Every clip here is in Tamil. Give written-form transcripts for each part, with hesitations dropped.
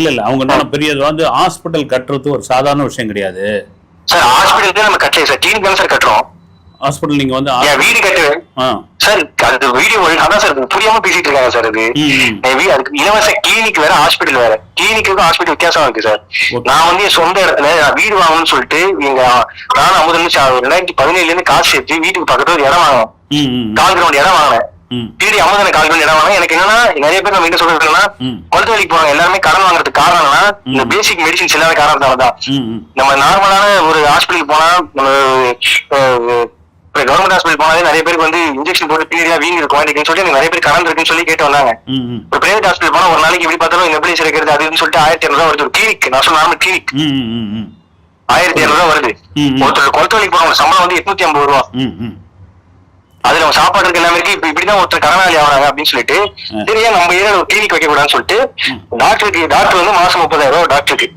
இல்ல இல்ல அவங்க என்ன பெரியது வந்து ஹாஸ்பிட்டல் கட்டுறது ஒரு சாதாரண விஷயம் கிடையாது சார். ஹாஸ்பிட்டல் நம்ம கட்டல சார், கிளினிக் தான் சார் கட்டுறோம். ஹாஸ்பிட்டல் நீங்க வந்து வீடு கட்டு சார். அது வீடியோ அதான் சார் புரியாம பேசிட்டு இருக்காங்க சார். அதுக்கு இலவச கிளினிக் வேற, ஹாஸ்பிட்டல் வேற. கிளினிக்கு ஹாஸ்பிட்டல் வித்தியாசம் இருக்கு சார். நான் வந்து என் சொந்த இடத்துல வீடு வாங்கணும்னு சொல்லிட்டு எங்க நானும் 2017 இருந்து காசு சேர்த்து வீட்டுக்கு பக்கத்துல ஒரு இடம் வாங்கணும். கால் கிரவுண்ட் இடம் வாங்கினேன். வீடு 50 கால் கிரவுண்ட் இடம் வாங்கினேன். எனக்கு என்னன்னா நிறைய பேர் நம்ம என்ன சொல்றதுன்னா குளத்து வேலைக்கு போறாங்க எல்லாருமே கடன் வாங்குறதுக்கு காரணம்னா இந்த பேசிக் மெடிசின்ஸ் இல்லாத காரணத்தாலதான். நம்ம நார்மலான ஒரு ஹாஸ்பிட்டலுக்கு போனா கவர்மெண்ட் ஹாஸ்பிட்டல் போனாலே நிறைய பேருக்கு வந்து இன்ஜெக்ஷன் போட்டு பீரியடா வீங்கி இருக்கும் சொல்லி எனக்கு நிறைய பேர் கடன் இருக்குன்னு சொல்லி கேட்டு வந்தாங்க. ஒரு பிரைவேட் ஹாஸ்பிட்டல் போனா ஒரு நாளைக்கு எப்படி பார்த்தாலும் எப்படி இருக்கிறது அதுன்னு சொல்லிட்டு 1200 வருது. ஒரு கிளினிக் நான் சொல்ல நார்மல் கிளினிக் 1200 வருது. ஒருத்தர் குளத்து வேலைக்கு போறவங்க சம்பளம் வந்து 850 ரூபா. அது நம்ம சாப்பாடுக்கு எல்லாமே இருக்கு. இப்ப இப்படிதான் ஒருத்தர் கடனாளி ஆகிறாங்க அப்படின்னு சொல்லிட்டு சரியா நம்ம ஏரியாவில் ஒரு கிளினிக் வைக்க கூடாதுன்னு சொல்லிட்டு டாக்டர் வந்து மாசம் 30,000 ரூபாய் டாக்டருக்கு.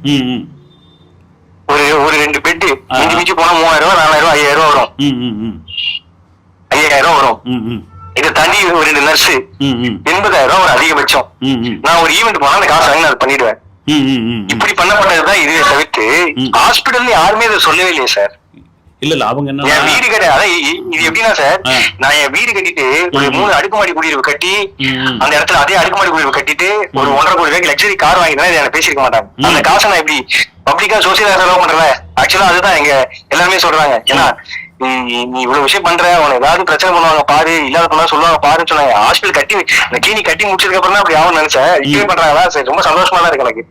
ஒரு 2 பெட்டு மிஞ்சி போனா 3000 ரூபாய் 4000 ரூபாய் 5000 ரூபாய் வரும். 5000 ரூபாய் வரும். இதை தாண்டி ஒரு 2 நர்ஸ் 80,000 ரூபாய் ஒரு அதிகபட்சம். நான் ஒரு ஈவெண்ட் போனா அந்த காசு வாங்கி நான் பண்ணிடுவேன். இப்படி பண்ணப்பட்டதுதான் இதுவே தவிர்த்து ஹாஸ்பிட்டல் யாருமே இதை சொல்லவே இல்லையே சார். இல்ல இல்ல அவங்க என்ன என் வீடு கட்ட அதான் இது எப்படின்னா சார், நான் என் வீடு கட்டிட்டு ஒரு 3 அடுக்குமாடி குடியிருப்பு கட்டி அந்த இடத்துல அதே அடுக்குமாடி குடியிருப்பு கட்டிட்டு ஒரு 1.5 கோடி ரூபாய்க்கு லக்ஸரி கார் வாங்கினா எனக்கு பேசிருக்க மாட்டாங்க. அந்த காசை நான் எப்படி பப்ளிக்கா சோசியலா செலவு பண்றேன். ஆக்சுவலா அதுதான் எங்க எல்லாருமே சொல்றாங்க. ஏன்னா நீ இவ்வளவு விஷயம் பண்ற, உனக்கு ஏதாவது பிரச்சனை பண்ணுவாங்க பாரு, இல்லாத பண்ணா சொல்லுவாங்க பாருன்னு சொன்னாங்க. ஹாஸ்பிட்டல் கட்டி இந்த கிளினிக் கட்டி முடிச்சதுக்கு அப்புறம் தான் அப்படி ஆகும்னு நினைச்சேன். இப்பவே பண்றாங்களா சரி, ரொம்ப சந்தோஷமா தான் இருக்கு எனக்கு.